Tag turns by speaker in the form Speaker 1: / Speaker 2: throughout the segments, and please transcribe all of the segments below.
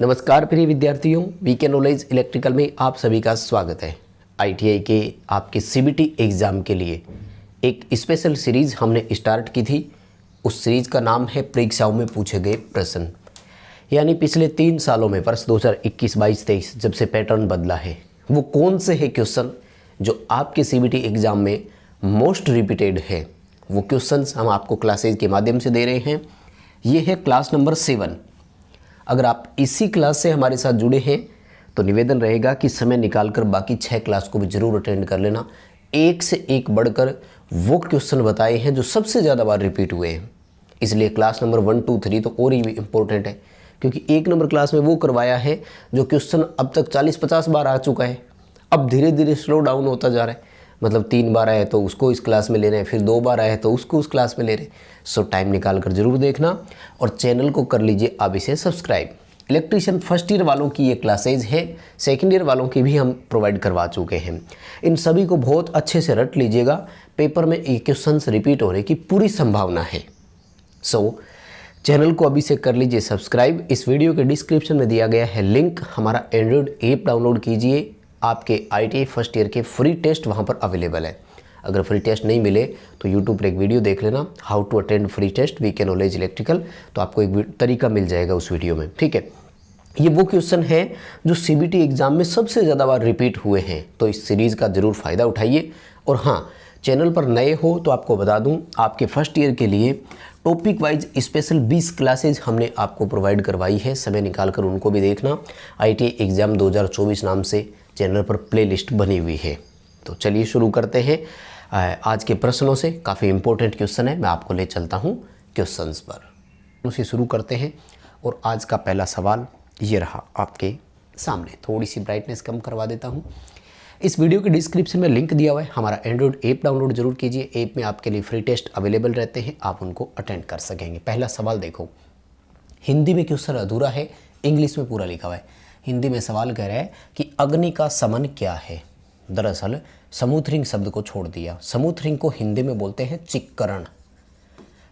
Speaker 1: नमस्कार प्रिय विद्यार्थियों, वीके नॉलेज इलेक्ट्रिकल में आप सभी का स्वागत है। आईटीआई के आपके सीबीटी एग्ज़ाम के लिए एक स्पेशल सीरीज़ हमने स्टार्ट की थी। उस सीरीज़ का नाम है परीक्षाओं में पूछे गए प्रश्न। यानी पिछले 3 सालों में वर्ष 2021, 22, 23 जब से पैटर्न बदला है, वो कौन से है क्वेश्चन जो आपके सीबीटी एग्ज़ाम में मोस्ट रिपीटेड है, वो क्वेश्चंस हम आपको क्लासेज के माध्यम से दे रहे हैं। ये है क्लास नंबर 7। अगर आप इसी क्लास से हमारे साथ जुड़े हैं तो निवेदन रहेगा कि समय निकालकर बाकी 6 क्लास को भी ज़रूर अटेंड कर लेना। एक से एक बढ़कर वो क्वेश्चन बताए हैं जो सबसे ज़्यादा बार रिपीट हुए हैं, इसलिए क्लास नंबर 1, 2, 3 तो और ही इम्पोर्टेंट है, क्योंकि 1 नंबर क्लास में वो करवाया है जो क्वेश्चन अब तक 40-50 बार आ चुका है। अब धीरे धीरे स्लो डाउन होता जा रहा है, मतलब 3 बार आए तो उसको इस क्लास में ले रहे हैं, फिर 2 बार आए तो उसको उस क्लास में ले रहे हैं। सो टाइम निकाल कर जरूर देखना और चैनल को कर लीजिए अब इसे सब्सक्राइब। इलेक्ट्रीशियन फर्स्ट ईयर वालों की ये क्लासेज है, सेकेंड ईयर वालों की भी हम प्रोवाइड करवा चुके हैं। इन सभी को बहुत अच्छे से रट लीजिएगा, पेपर में ये क्वेश्चंस रिपीट होने की पूरी संभावना है। सो चैनल को अभी से कर लीजिए सब्सक्राइब। इस वीडियो के डिस्क्रिप्शन में दिया गया है लिंक, हमारा एंड्रॉयड ऐप डाउनलोड कीजिए। आपके आईटीआई फर्स्ट ईयर के फ्री टेस्ट वहाँ पर अवेलेबल है। अगर फ्री टेस्ट नहीं मिले तो यूट्यूब पर एक वीडियो देख लेना, how to attend free test VK knowledge electrical, तो आपको एक तरीका मिल जाएगा उस वीडियो में। ठीक है, ये वो क्वेश्चन है जो सीबीटी एग्ज़ाम में सबसे ज़्यादा बार रिपीट हुए हैं, तो इस सीरीज़ का ज़रूर फ़ायदा उठाइए। और हाँ, चैनल पर नए हो तो आपको बता दूं, आपके फर्स्ट ईयर के लिए टॉपिक वाइज स्पेशल 20 क्लासेज हमने आपको प्रोवाइड करवाई है। समय निकालकर उनको भी देखना। आईटीआई एग्ज़ाम 2024 नाम से चैनल पर प्लेलिस्ट बनी हुई है। तो चलिए शुरू करते हैं आज के प्रश्नों से। काफ़ी इंपॉर्टेंट क्वेश्चन है, मैं आपको ले चलता हूँ क्वेश्चंस पर। उसे शुरू करते हैं और आज का पहला सवाल ये रहा आपके सामने। थोड़ी सी ब्राइटनेस कम करवा देता हूँ। इस वीडियो के डिस्क्रिप्शन में लिंक दिया हुआ है, हमारा एंड्रॉयड ऐप डाउनलोड जरूर कीजिए। ऐप में आपके लिए फ्री टेस्ट अवेलेबल रहते हैं, आप उनको अटेंड कर सकेंगे। पहला सवाल देखो, हिंदी में क्वेश्चन अधूरा है, इंग्लिश में पूरा लिखा हुआ है। हिंदी में सवाल कह रहा है कि अग्नि का समन क्या है। दरअसल समूथरिंग शब्द को छोड़ दिया। समूथरिंग को हिंदी में बोलते हैं चिक्करण।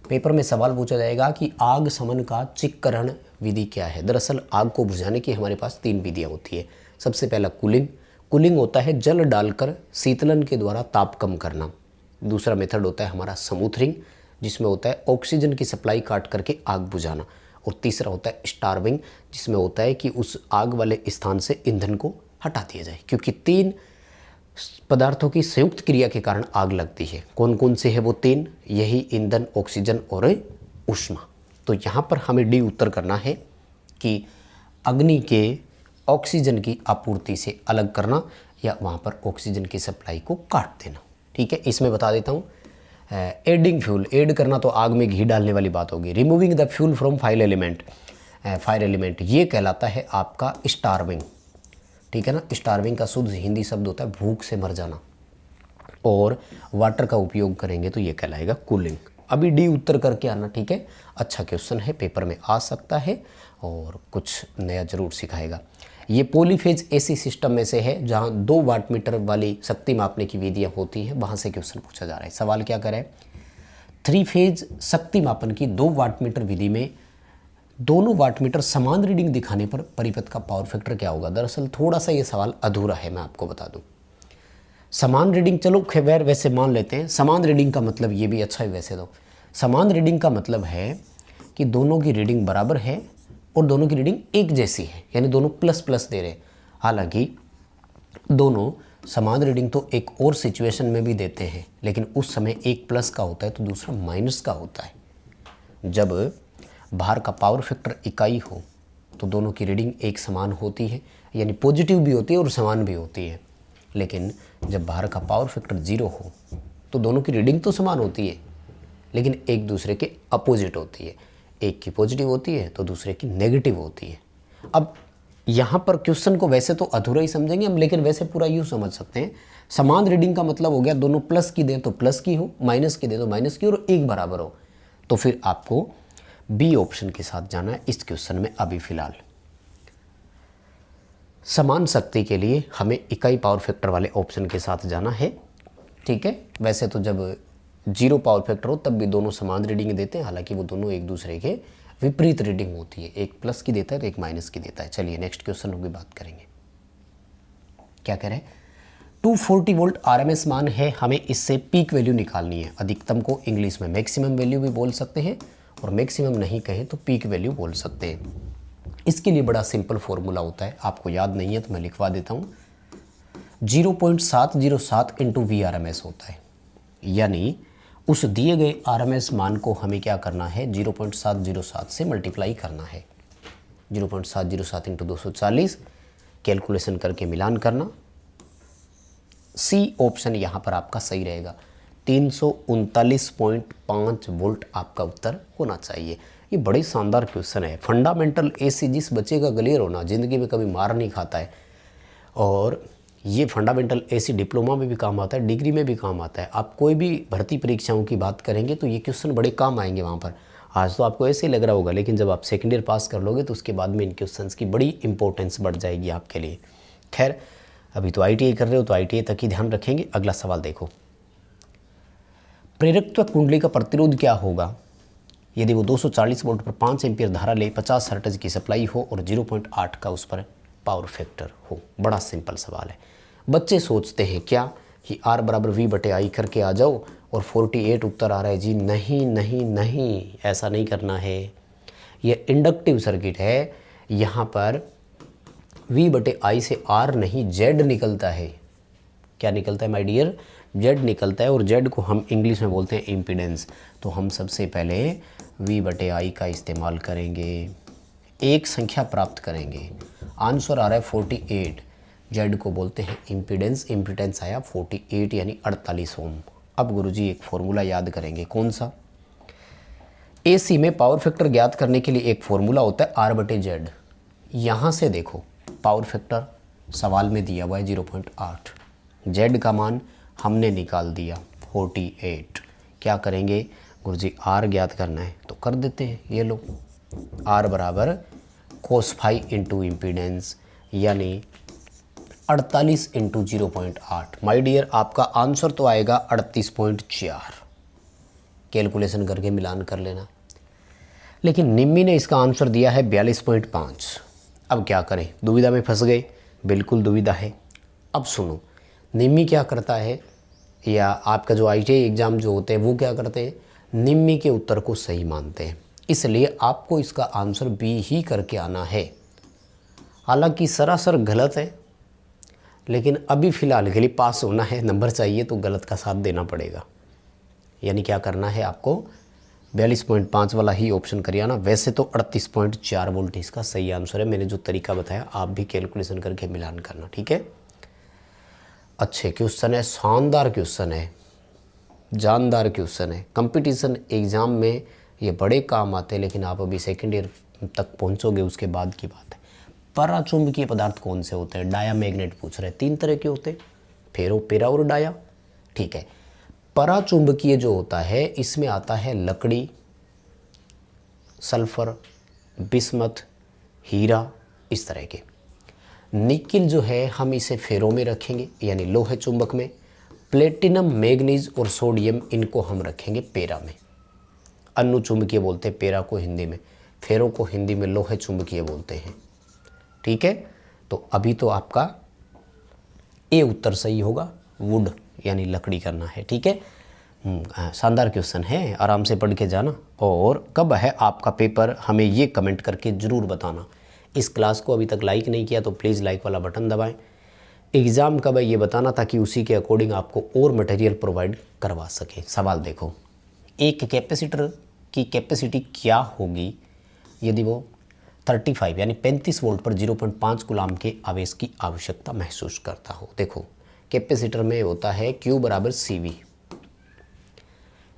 Speaker 1: पेपर में सवाल पूछा जाएगा कि आग समन का चिक्करण विधि क्या है। दरअसल आग को बुझाने की हमारे पास 3 विधियाँ होती है। सबसे पहला कूलिंग। कूलिंग होता है जल डालकर शीतलन के द्वारा ताप कम करना। दूसरा मेथड होता है हमारा समूथरिंग, जिसमें होता है ऑक्सीजन की सप्लाई काट करके आग बुझाना। और तीसरा होता है स्टार्विंग, जिसमें होता है कि उस आग वाले स्थान से ईंधन को हटा दिया जाए, क्योंकि 3 पदार्थों की संयुक्त क्रिया के कारण आग लगती है। कौन कौन से है वो 3? यही ईंधन, ऑक्सीजन और ऊष्मा। तो यहाँ पर हमें डी उत्तर करना है कि अग्नि के ऑक्सीजन की आपूर्ति से अलग करना या वहाँ पर ऑक्सीजन की सप्लाई को काट देना। ठीक है, इसमें बता देता हूँ एडिंग फ्यूल। एड करना तो आग में घी डालने वाली बात होगी। Removing the fuel from fire element, ये कहलाता है आपका स्टार्विंग। ठीक है ना, स्टार्विंग का शुद्ध हिंदी शब्द होता है भूख से मर जाना। और वाटर का उपयोग करेंगे तो ये कहलाएगा कूलिंग। अभी डी उत्तर करके आना। ठीक है, अच्छा क्वेश्चन है, पेपर में आ सकता है और कुछ नया जरूर सिखाएगा। ये पॉलीफेज ऐसी सिस्टम में से है जहाँ 2 वाट मीटर वाली शक्ति मापने की विधियाँ होती है, वहाँ से क्वेश्चन पूछा जा रहा है। सवाल क्या करें, 3 फेज शक्ति मापन की 2 वाट मीटर विधि में दोनों वाट मीटर समान रीडिंग दिखाने पर परिपथ का पावर फैक्टर क्या होगा। दरअसल थोड़ा सा ये सवाल अधूरा है, मैं आपको बता दूं। समान रीडिंग, चलो खैर वैसे मान लेते हैं। समान रीडिंग का मतलब ये भी अच्छा है वैसे तो। समान रीडिंग का मतलब है कि दोनों की रीडिंग बराबर है और दोनों की रीडिंग एक जैसी है, यानी दोनों प्लस प्लस दे रहे हैं। हालांकि दोनों समान रीडिंग तो एक और सिचुएशन में भी देते हैं, लेकिन उस समय एक प्लस का होता है तो दूसरा माइनस का होता है। जब भार का पावर फैक्टर इकाई हो तो दोनों की रीडिंग एक समान होती है, यानी पॉजिटिव भी होती है और समान भी होती है। लेकिन जब भार का पावर फैक्टर 0 हो तो दोनों की रीडिंग तो समान होती है, लेकिन एक दूसरे के अपोजिट होती है। एक की पॉजिटिव होती है तो दूसरे की नेगेटिव होती है। अब यहाँ पर क्वेश्चन को वैसे तो अधूरा ही समझेंगे हम, लेकिन वैसे पूरा यूँ समझ सकते हैं। समान रीडिंग का मतलब हो गया दोनों प्लस की दें तो प्लस की हो, माइनस की दें तो माइनस की, और एक बराबर हो। तो फिर आपको बी ऑप्शन के साथ जाना है इस क्वेश्चन में। अभी फिलहाल समान शक्ति के लिए हमें इकाई पावर फैक्टर वाले ऑप्शन के साथ जाना है। ठीक है, वैसे तो जब 0 पावर फैक्टर हो तब भी दोनों समान रीडिंग देते हैं, हालांकि वो दोनों एक दूसरे के विपरीत रीडिंग होती है, एक प्लस की देता है तो एक माइनस की देता है। चलिए नेक्स्ट क्वेश्चन की बात करेंगे। क्या कह रहे हैं, 240 वोल्ट आरएमएस मान है, हमें इससे पीक वैल्यू निकालनी है। अधिकतम को इंग्लिश में मैक्सिमम वैल्यू भी बोल सकते हैं और मैक्सिमम नहीं कहें तो पीक वैल्यू बोल सकते हैं। इसके लिए बड़ा सिंपल फॉर्मूला होता है, आपको याद नहीं है तो मैं लिखवा देता हूँ। 0.707 इंटू VRMS होता है, यानी उस दिए गए RMS मान को हमें क्या करना है, 0.707 से मल्टीप्लाई करना है। 0.707 इंटू 240 कैलकुलेशन करके मिलान करना। सी ऑप्शन यहाँ पर आपका सही रहेगा। 339.5 वोल्ट आपका उत्तर होना चाहिए। ये बड़ी शानदार क्वेश्चन है। फंडामेंटल एसी जिस बच्चे का क्लियर होना ज़िंदगी में कभी मार नहीं खाता है, और ये फंडामेंटल एसी डिप्लोमा में भी काम आता है, डिग्री में भी काम आता है। आप कोई भी भर्ती परीक्षाओं की बात करेंगे तो ये क्वेश्चन बड़े काम आएंगे वहाँ पर। आज तो आपको ऐसे ही लग रहा होगा, लेकिन जब आप सेकेंड ईयर पास कर लोगे तो उसके बाद में इन क्वेश्चंस की बड़ी इंपॉर्टेंस बढ़ जाएगी आपके लिए। खैर अभी तो ITI कर रहे हो तो ITI तक ही ध्यान रखेंगे। अगला सवाल देखो, प्रेरकत्व कुंडली का प्रतिरोध क्या होगा यदि वो 240 वोल्ट पर 5 एम्पियर धारा ले, 50 हर्ट्ज की सप्लाई हो और 0.8 का उस पर पावर फैक्टर हो। बड़ा सिंपल सवाल है। बच्चे सोचते हैं क्या कि R बराबर V/I करके आ जाओ और 48 उत्तर आ रहा है जी। नहीं नहीं नहीं, ऐसा नहीं करना है। ये इंडक्टिव सर्किट है, यहाँ पर V/I से R नहीं Z निकलता है। क्या निकलता है माय डियर, Z निकलता है, और Z को हम इंग्लिश में बोलते हैं इम्पीडेंस। तो हम सबसे पहले V/I का इस्तेमाल करेंगे, एक संख्या प्राप्त करेंगे। आंसर आ रहा है 48, Z को बोलते हैं इम्पीडेंस। इम्पीडेंस आया 48 यानी 48 ओम। अब गुरुजी एक फॉर्मूला याद करेंगे, कौन सा, AC में पावर फैक्टर ज्ञात करने के लिए एक फॉर्मूला होता है R/Z। यहाँ से देखो पावर फैक्टर सवाल में दिया हुआ है 0.8, Z का मान हमने निकाल दिया 48। क्या करेंगे गुरुजी, R ज्ञात करना है तो कर देते हैं। ये लो R बराबर cos फाई इंटू इम्पीडेंस, यानी 48 इंटू 0.8। माई डियर आपका आंसर तो आएगा 38.4। कैलकुलेशन करके मिलान कर लेना। लेकिन निम्मी ने इसका आंसर दिया है 42.5। अब क्या करें, दुविधा में फंस गए, बिल्कुल दुविधा है। अब सुनो, निम्मी क्या करता है, या आपका जो ITI एग्ज़ाम जो होते हैं वो क्या करते हैं, निम्मी के उत्तर को सही मानते हैं, इसलिए आपको इसका आंसर B ही करके आना है। हालांकि सरासर गलत है, लेकिन अभी फ़िलहाल के लिए पास होना है, नंबर चाहिए तो गलत का साथ देना पड़ेगा। यानी क्या करना है आपको, 42.5 वाला ही ऑप्शन करिए ना। वैसे तो 38.4 वोल्ट इसका सही आंसर है। मैंने जो तरीका बताया आप भी कैलकुलेशन करके मिलान करना, ठीक है। अच्छे क्वेश्चन है, शानदार क्वेश्चन है, जानदार क्वेश्चन है। कंपटीशन एग्ज़ाम में ये बड़े काम आते हैं, लेकिन आप अभी सेकेंड ईयर तक पहुंचोगे उसके बाद की बात है। पराचुंबकीय पदार्थ कौन से होते हैं, डाया मैग्नेट पूछ रहे हैं। 3 तरह के होते हैं, फेरो, पेरा और डाया, ठीक है। पराचुंबकीय जो होता है इसमें आता है लकड़ी, सल्फर, बिस्मथ, हीरा, इस तरह के। निकिल जो है हम इसे फेरो में रखेंगे यानी लोहे चुंबक में। प्लेटिनम, मैग्नीज और सोडियम इनको हम रखेंगे पेरा में। अनुचुंबकीय बोलते हैं पेरा को हिंदी में, फेरो को हिंदी में लोहे चुंबकीय बोलते हैं, ठीक है। तो अभी तो आपका ए उत्तर सही होगा, वुड यानी लकड़ी करना है, ठीक है। शानदार क्वेश्चन है, आराम से पढ़ के जाना। और कब है आपका पेपर हमें ये कमेंट करके ज़रूर बताना। इस क्लास को अभी तक लाइक नहीं किया तो प्लीज़ लाइक वाला बटन दबाएं। एग्ज़ाम कब है ये बताना, ताकि उसी के अकॉर्डिंग आपको और मटेरियल प्रोवाइड करवा सके। सवाल देखो, एक कैपेसिटर की कैपेसिटी क्या होगी यदि वो 35 यानी 35 वोल्ट पर 0.5 कूलाम के आवेश की आवश्यकता महसूस करता हो। देखो कैपेसिटर में होता है Q बराबर CV।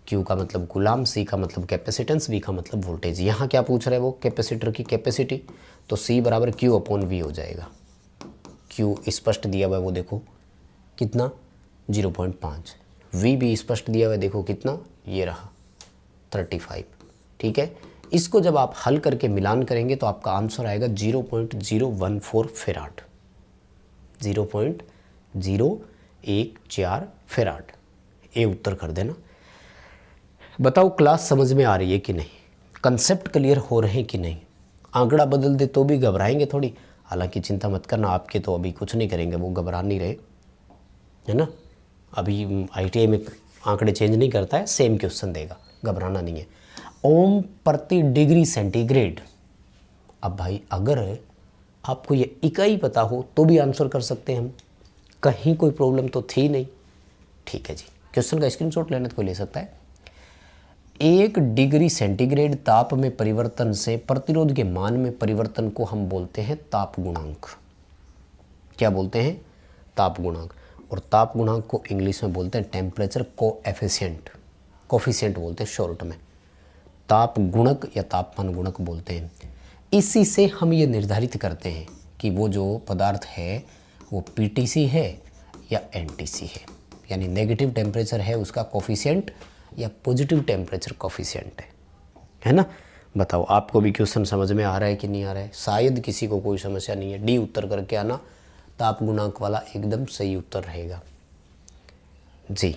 Speaker 1: Q का मतलब कूलाम, C का मतलब कैपेसिटेंस, V का मतलब वोल्टेज। यहाँ क्या पूछ रहे हैं वो, कैपेसिटर की कैपेसिटी, तो C बराबर Q/V हो जाएगा। Q स्पष्ट दिया हुआ है, वो देखो कितना 0.5। V भी स्पष्ट दिया हुआ है, देखो कितना, ये रहा 35, ठीक है। इसको जब आप हल करके मिलान करेंगे तो आपका आंसर आएगा 0.014 फेराड, 0.014 फेराड। ये उत्तर कर देना। बताओ क्लास समझ में आ रही है कि नहीं। कंसेप्ट क्लियर हो रहे हैं कि नहीं। आंकड़ा बदल दे तो भी घबराएंगे थोड़ी, हालांकि चिंता मत करना, आपके तो अभी कुछ नहीं करेंगे, वो घबरा नहीं रहे, है ना। अभी ITI में आंकड़े चेंज नहीं करता है, सेम क्वेश्चन देगा, घबराना नहीं है। ओम प्रति डिग्री सेंटीग्रेड। अब भाई अगर आपको ये इकाई पता हो तो भी आंसर कर सकते हैं हम, कहीं कोई प्रॉब्लम तो थी नहीं। ठीक है जी, क्वेश्चन का स्क्रीनशॉट लेने तो कोई ले सकता है। 1 डिग्री सेंटीग्रेड ताप में परिवर्तन से प्रतिरोध के मान में परिवर्तन को हम बोलते हैं ताप गुणांक। क्या बोलते हैं? ताप गुणांक। और ताप गुणांक को इंग्लिश में बोलते हैं टेम्परेचर कोएफिशिएंट, कोफिशिएंट बोलते हैं शॉर्ट में, ताप गुणक या तापमान गुणक बोलते हैं। इसी से हम ये निर्धारित करते हैं कि वो जो पदार्थ है वो PTC है या NTC है, यानी नेगेटिव टेम्परेचर है उसका कोफिशिएंट या पॉजिटिव टेम्परेचर कोफिशिएंट है ना। बताओ आपको भी क्वेश्चन समझ में आ रहा है कि नहीं आ रहा है? शायद किसी को कोई समस्या नहीं है, D उत्तर करके आना, ताप गुणांक वाला एकदम सही उत्तर रहेगा जी।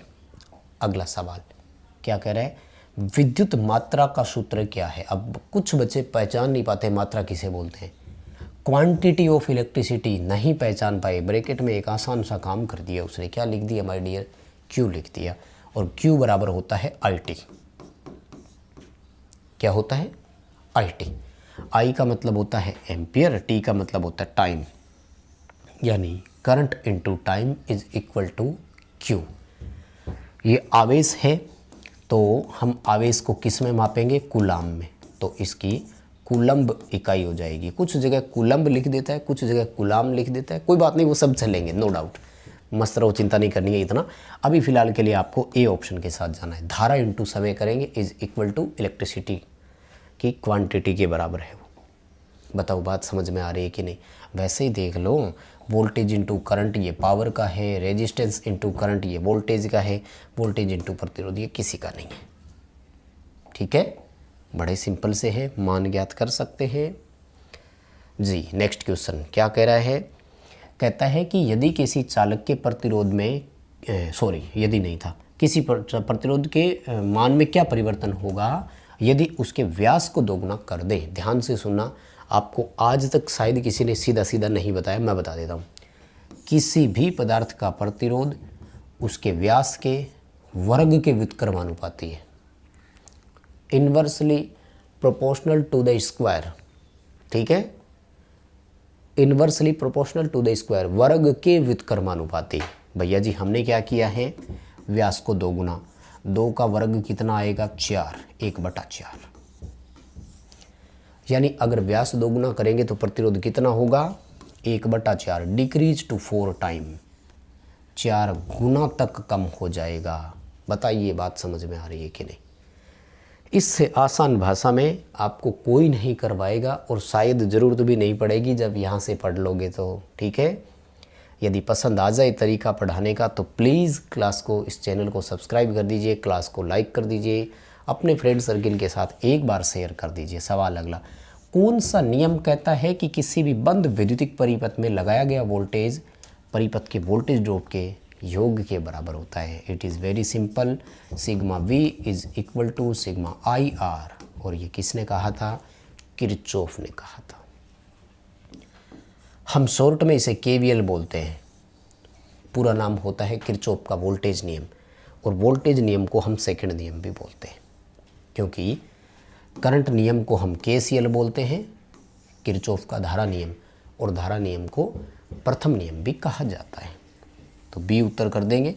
Speaker 1: अगला सवाल क्या कह रहा है? विद्युत मात्रा का सूत्र क्या है? अब कुछ बच्चे पहचान नहीं पाते मात्रा किसे बोलते हैं। क्वांटिटी ऑफ इलेक्ट्रिसिटी नहीं पहचान पाए, ब्रैकेट में एक आसान सा काम कर दिया उसने, क्या लिख दिया माय डियर? Q लिख दिया, और Q बराबर होता है IT। क्या होता है? IT। I का मतलब होता है एम्पियर, T का मतलब होता है टाइम, यानी current into time is equal to Q। ये आवेश है तो हम आवेश को किस में मापेंगे? कूलाम में, तो इसकी कूलम्ब इकाई हो जाएगी। कुछ जगह कूलम्ब लिख देता है, कुछ जगह कूलाम लिख देता है, कोई बात नहीं, वो सब चलेंगे, नो डाउट, मस्त रहो, चिंता नहीं करनी है इतना। अभी फिलहाल के लिए आपको A ऑप्शन के साथ जाना है। धारा इंटू समय करेंगे इज इक्वल टू इलेक्ट्रिसिटी की क्वांटिटी के बराबर है वो। बताओ बात समझ में आ रही है कि नहीं? वैसे ही देख लो, वोल्टेज इंटू करंट ये पावर का है, रेजिस्टेंस इंटू करंट ये वोल्टेज का है, वोल्टेज इंटू प्रतिरोध ये किसी का नहीं है। ठीक है, बड़े सिंपल से है, मान ज्ञात कर सकते हैं जी। नेक्स्ट क्वेश्चन क्या कह रहा है? कहता है कि यदि किसी चालक के प्रतिरोध में यदि नहीं था, किसी प्रतिरोध के मान में क्या परिवर्तन होगा यदि उसके व्यास को दोगुना कर दे। ध्यान से सुनना, आपको आज तक शायद किसी ने सीधा सीधा नहीं बताया, मैं बता देता हूँ। किसी भी पदार्थ का प्रतिरोध उसके व्यास के वर्ग के व्युत्क्रमानुपाती है, inversely proportional to the square. ठीक है, inversely proportional to the square, वर्ग के व्युत्क्रमानुपाती। भैया जी हमने क्या किया है? व्यास को दोगुना, 2 का वर्ग कितना आएगा? 4, 1/4। यानी अगर व्यास दोगुना करेंगे तो प्रतिरोध कितना होगा? 1/4, डिक्रीज टू 4 टाइम, 4 गुना तक कम हो जाएगा। बताइए बात समझ में आ रही है कि नहीं? इससे आसान भाषा में आपको कोई नहीं करवाएगा और शायद ज़रूरत भी नहीं पड़ेगी जब यहाँ से पढ़ लोगे तो। ठीक है, यदि पसंद आ जाए तरीका पढ़ाने का तो प्लीज़ क्लास को, इस चैनल को सब्सक्राइब कर दीजिए, क्लास को लाइक कर दीजिए, अपने फ्रेंड सर्किल के साथ एक बार शेयर कर दीजिए। सवाल अगला, कौन सा नियम कहता है कि किसी भी बंद विद्युतिक परिपथ में लगाया गया वोल्टेज परिपथ के वोल्टेज ड्रॉप के योग के बराबर होता है? It is very simple, sigma V is equal to sigma IR। और ये किसने कहा था? किरचॉफ ने कहा था। हम शॉर्ट में इसे KVL बोलते हैं, पूरा नाम होता है किरचॉफ का वोल्टेज नियम। और वोल्टेज नियम को हम सेकंड नियम भी बोलते हैं, क्योंकि करंट नियम को हम KCL बोलते हैं, किरचॉफ का धारा नियम, और धारा नियम को प्रथम नियम भी कहा जाता है। तो B उत्तर कर देंगे।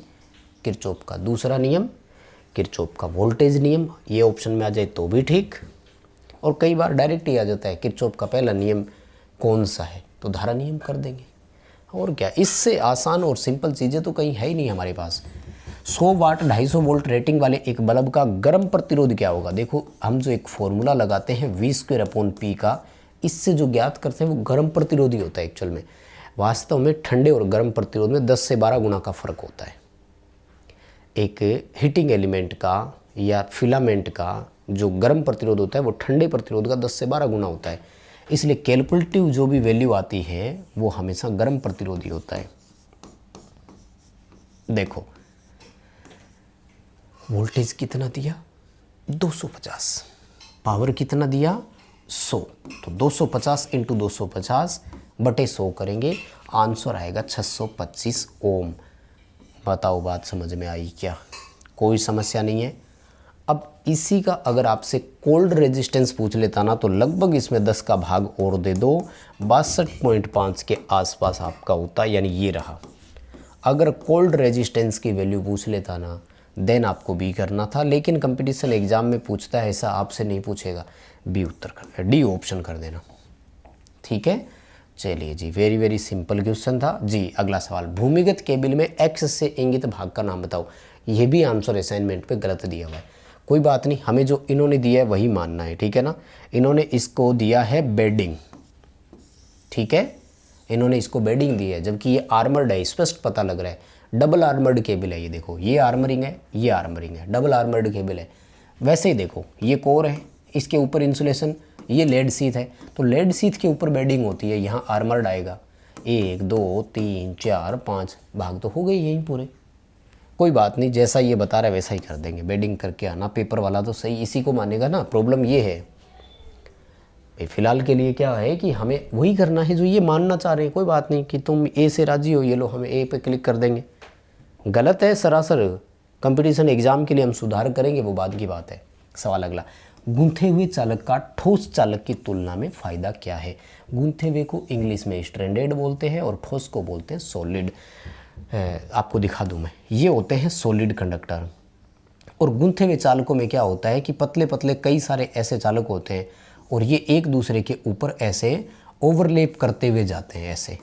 Speaker 1: किरचॉफ का दूसरा नियम, किरचॉफ का वोल्टेज नियम, ये ऑप्शन में आ जाए तो भी ठीक, और कई बार डायरेक्ट ही आ जाता है किरचॉफ का पहला नियम कौन सा है, तो धारा नियम कर देंगे। और क्या, इससे आसान और सिंपल चीज़ें तो कहीं है ही नहीं हमारे पास। 100 वाट 250 वोल्ट रेटिंग वाले एक बल्ब का गर्म प्रतिरोध क्या होगा? देखो, हम जो एक फॉर्मूला लगाते हैं V²/P का, इससे जो ज्ञात करते हैं वो गर्म प्रतिरोधी होता है। एक्चुअल में वास्तव में ठंडे और गर्म प्रतिरोध में 10 से 12 गुना का फ़र्क होता है। एक हीटिंग एलिमेंट का या फिलामेंट का जो गर्म प्रतिरोध होता है वो ठंडे प्रतिरोध का 10 से 12 गुना होता है। इसलिए कैलकुलेटिव जो भी वैल्यू आती है वो हमेशा गर्म प्रतिरोधी होता है। देखो वोल्टेज कितना दिया? 250, पावर कितना दिया 100, तो 250 इंटू 250 बटे 100 करेंगे, आंसर आएगा 625 ओम। बताओ बात समझ में आई क्या? कोई समस्या नहीं है। अब इसी का अगर आपसे कोल्ड रेजिस्टेंस पूछ लेता ना तो लगभग इसमें 10 का भाग और दे दो, 62.5 के आसपास आपका होता, यानी ये रहा। अगर कोल्ड रेजिस्टेंस की वैल्यू पूछ लेता ना देन आपको बी करना था, लेकिन कंपटीशन एग्जाम में पूछता है ऐसा, आपसे नहीं पूछेगा। बी उत्तर कर, डी ऑप्शन कर देना, ठीक है। चलिए जी, वेरी वेरी सिंपल क्वेश्चन था जी। अगला सवाल, भूमिगत केबल में एक्स से इंगित भाग का नाम बताओ। ये भी आंसर असाइनमेंट पे गलत दिया हुआ है, कोई बात नहीं, हमें जो इन्होंने दिया है वही मानना है, ठीक है ना। इन्होंने इसको दिया है बेडिंग, ठीक है, इन्होंने इसको बेडिंग दी है, जबकि ये आर्मर्ड है, स्पष्ट पता लग रहा है। डबल आर्मर्ड केबल है, ये देखो, ये आर्मरिंग है, ये आर्मरिंग है, डबल आर्मर्ड केबल है। वैसे ही देखो, ये कोर है, इसके ऊपर इंसुलेशन, ये लेड सीथ है, तो लेड सीथ के ऊपर बेडिंग होती है, यहाँ आर्मर्ड आएगा। 1 2 3 4 5 भाग तो हो गए यहीं पूरे, कोई बात नहीं, जैसा ये बता रहा है वैसा ही कर देंगे। बेडिंग करके आना, पेपर वाला तो सही इसी को मानेगा ना। प्रॉब्लम ये है भाई, फिलहाल के लिए क्या है कि हमें वही करना है जो ये मानना चाह रहे हैं। कोई बात नहीं कि तुम ए से राजी हो, ये लो हमें ए पे क्लिक कर देंगे। गलत है सरासर, कंपटीशन एग्जाम के लिए हम सुधार करेंगे, वो बाद की बात है। सवाल अगला, गूंथे हुए चालक का ठोस चालक की तुलना में फ़ायदा क्या है? गूंथे हुए को इंग्लिश में स्ट्रैंडेड बोलते हैं और ठोस को बोलते हैं सॉलिड। आपको दिखा दूं मैं, ये होते हैं सॉलिड कंडक्टर। और गूंथे हुए चालकों में क्या होता है कि पतले पतले कई सारे ऐसे चालक होते हैं और ये एक दूसरे के ऊपर ऐसे ओवरलैप करते हुए जाते हैं, ऐसे,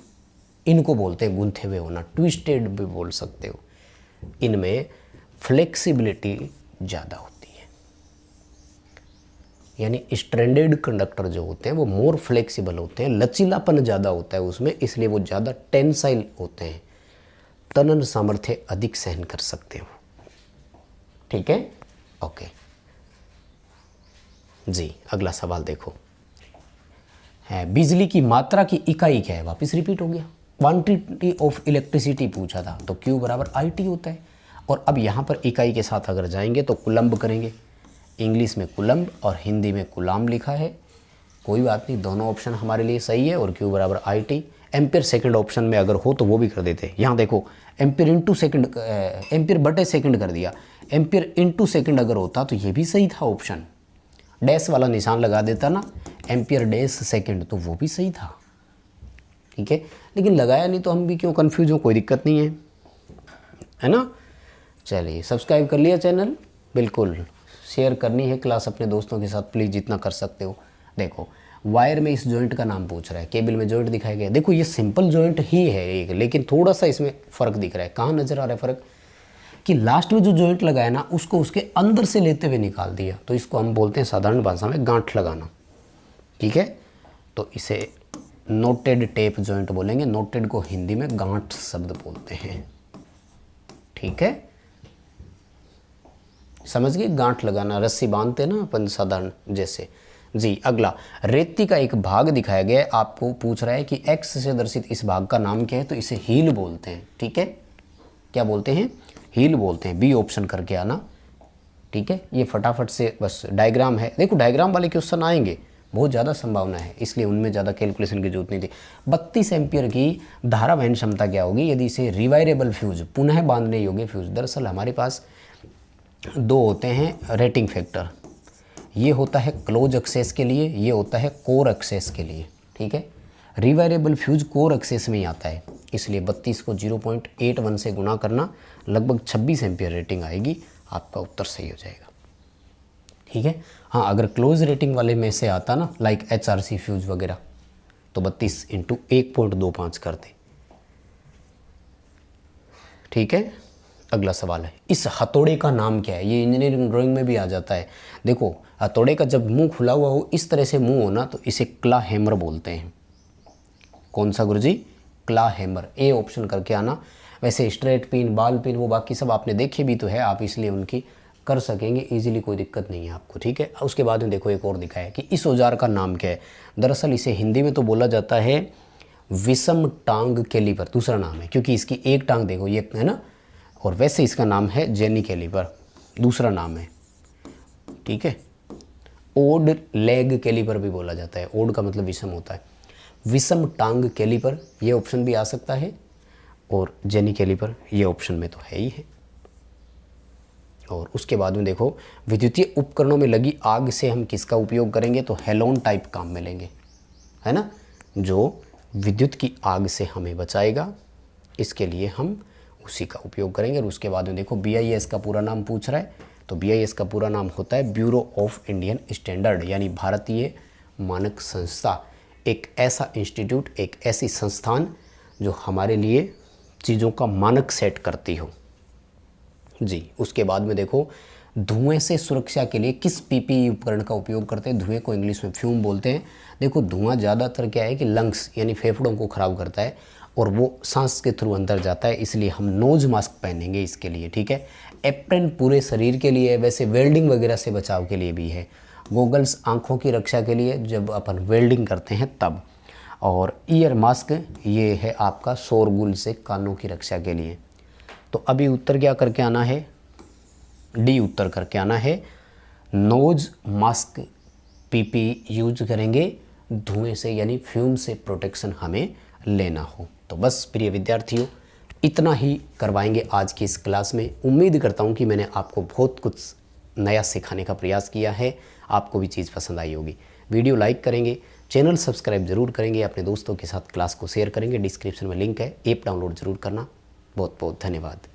Speaker 1: इनको बोलते हैं गूंथे हुए होना, ट्विस्टेड भी बोल सकते हो। इनमें फ्लेक्सिबिलिटी ज़्यादा होती है, यानी स्ट्रैंडेड कंडक्टर जो होते हैं वो मोर फ्लेक्सिबल होते हैं, लचीलापन ज़्यादा होता है उसमें, इसलिए वो ज़्यादा टेंसाइल होते हैं, तनन सामर्थ्य अधिक सहन कर सकते हो, ठीक है। ओके जी, अगला सवाल देखो, है बिजली की मात्रा की इकाई क्या है? वापस रिपीट हो गया, क्वांटिटी ऑफ इलेक्ट्रिसिटी पूछा था, तो Q बराबर IT होता है। और अब यहाँ पर इकाई के साथ अगर जाएंगे तो कुलम्ब करेंगे, इंग्लिश में कुलम्ब और हिंदी में कुलाम लिखा है, कोई बात नहीं, दोनों ऑप्शन हमारे लिए सही है। और Q बराबर IT। एम्पियर सेकंड ऑप्शन में अगर हो तो वो भी कर देते, यहाँ देखो एम्पियर इंटू सेकंड, एम्पियर बटे सेकंड कर दिया, एम्पियर इंटू सेकंड अगर होता तो ये भी सही था ऑप्शन, डैश वाला निशान लगा देता ना, एम्पियर डैश सेकंड, तो वो भी सही था, ठीक है, लेकिन लगाया नहीं तो हम भी क्यों कंफ्यूज हो, कोई दिक्कत नहीं है ना। चलिए, सब्सक्राइब कर लिया चैनल, बिल्कुल शेयर करनी है क्लास अपने दोस्तों के साथ, प्लीज़ जितना कर सकते हो। देखो, वायर में इस जॉइंट का नाम पूछ रहा है, केबल में जॉइंट दिखाया गया, देखो ये सिंपल जॉइंट ही है एक, लेकिन थोड़ा सा इसमें फ़र्क दिख रहा है। कहाँ नज़र आ रहा है फ़र्क? कि लास्ट में जो जॉइंट लगाया ना उसको उसके अंदर से लेते हुए निकाल दिया, तो इसको हम बोलते हैं साधारण भाषा में गांठ लगाना, ठीक है। तो इसे नोटेड टेप जॉइंट बोलेंगे, नोटेड को हिंदी में गांठ शब्द बोलते हैं, ठीक है, समझ गए? गांठ लगाना, रस्सी बांधते हैं ना अपन साधारण जैसे जी। अगला, रेती का एक भाग दिखाया गया है, आपको पूछ रहा है कि एक्स से दर्शित इस भाग का नाम क्या है, तो इसे हील बोलते हैं, ठीक है, क्या बोलते हैं? हील बोलते हैं। बी ऑप्शन करके आना, ठीक है। ये फटाफट से बस डायग्राम है, देखो डायग्राम वाले क्वेश्चन आएंगे, बहुत ज़्यादा संभावना है, इसलिए उनमें ज़्यादा कैलकुलेशन की जरूरत नहीं थी। 32 एम्पियर की धारा वहन क्षमता क्या होगी यदि इसे रिवायरेबल फ्यूज, पुनः बांधने योग्य फ्यूज, दरअसल हमारे पास दो होते हैं रेटिंग फैक्टर, ये होता है क्लोज एक्सेस के लिए, ये होता है कोर एक्सेस के लिए, ठीक है। रिवायरेबल फ्यूज कोर एक्सेस में ही आता है, इसलिए 32 को 0.81 से गुना करना, लगभग 26 एम्पियर रेटिंग आएगी, आपका उत्तर सही हो जाएगा, ठीक है। हाँ, अगर क्लोज रेटिंग वाले में से आता ना, लाइक HRC फ्यूज वगैरह, तो 32 इंटू 1.25 करते, ठीक है। अगला सवाल है, इस हथौड़े का नाम क्या है? ये इंजीनियरिंग ड्राइंग में भी आ जाता है। देखो, हथौड़े का जब मुंह खुला हुआ हो, इस तरह से मुंह हो ना, तो इसे क्ला हैमर बोलते हैं। कौन सा गुरुजी? क्ला हैमर। ए ऑप्शन करके आना। वैसे स्ट्रेट पिन, बाल पिन, वो बाकी सब आपने देखे भी तो है, आप इसलिए उनकी कर सकेंगे इजीली, कोई दिक्कत नहीं है आपको, ठीक है। उसके बाद में देखो एक और दिखाया कि इस औजार का नाम क्या है? दरअसल इसे हिंदी में तो बोला जाता है विषम टांग कैलीपर, दूसरा नाम है, क्योंकि इसकी एक टांग देखो ये है ना, और वैसे इसका नाम है जेनी कैलीपर, दूसरा नाम है, ठीक है। ओड लेग कैलिपर भी बोला जाता है। ओड का मतलब विषम होता है। विषम टांग कैलिपर ये ऑप्शन भी आ सकता है, और जेनी कैलिपर ये ऑप्शन में तो है ही है। और उसके बाद में देखो, विद्युतीय उपकरणों में लगी आग से हम किसका उपयोग करेंगे, तो हेलोन टाइप काम में लेंगे, है ना, जो विद्युत की आग से हमें बचाएगा, इसके लिए हम उसी का उपयोग करेंगे। और उसके बाद में देखो, BIS का पूरा नाम पूछ रहा है, तो BIS का पूरा नाम होता है ब्यूरो ऑफ इंडियन स्टैंडर्ड, यानी भारतीय मानक संस्था। एक ऐसा इंस्टीट्यूट, एक ऐसी संस्थान जो हमारे लिए चीज़ों का मानक सेट करती हो जी। उसके बाद में देखो, धुएं से सुरक्षा के लिए किस PPE उपकरण का उपयोग करते हैं। धुएं को इंग्लिश में फ्यूम बोलते हैं। देखो, धुआं ज़्यादातर क्या है कि लंग्स यानी फेफड़ों को ख़राब करता है, और वो सांस के थ्रू अंदर जाता है, इसलिए हम नोज मास्क पहनेंगे इसके लिए, ठीक है। एप्रन पूरे शरीर के लिए, वैसे वेल्डिंग वगैरह से बचाव के लिए भी है। गोगल्स आँखों की रक्षा के लिए, जब अपन वेल्डिंग करते हैं तब। और ईयर मास्क ये है आपका शोरगुल से कानों की रक्षा के लिए। तो अभी उत्तर क्या करके आना है, डी उत्तर करके आना है। नोज मास्क PPE यूज करेंगे धुएं से, यानी फ्यूम से प्रोटेक्शन हमें लेना हो। तो बस प्रिय विद्यार्थियों, इतना ही करवाएंगे आज की इस क्लास में। उम्मीद करता हूँ कि मैंने आपको बहुत कुछ नया सिखाने का प्रयास किया है, आपको भी चीज़ पसंद आई होगी। वीडियो लाइक करेंगे, चैनल सब्सक्राइब जरूर करेंगे, अपने दोस्तों के साथ क्लास को शेयर करेंगे। डिस्क्रिप्शन में लिंक है, ऐप डाउनलोड जरूर करना। बहुत बहुत धन्यवाद।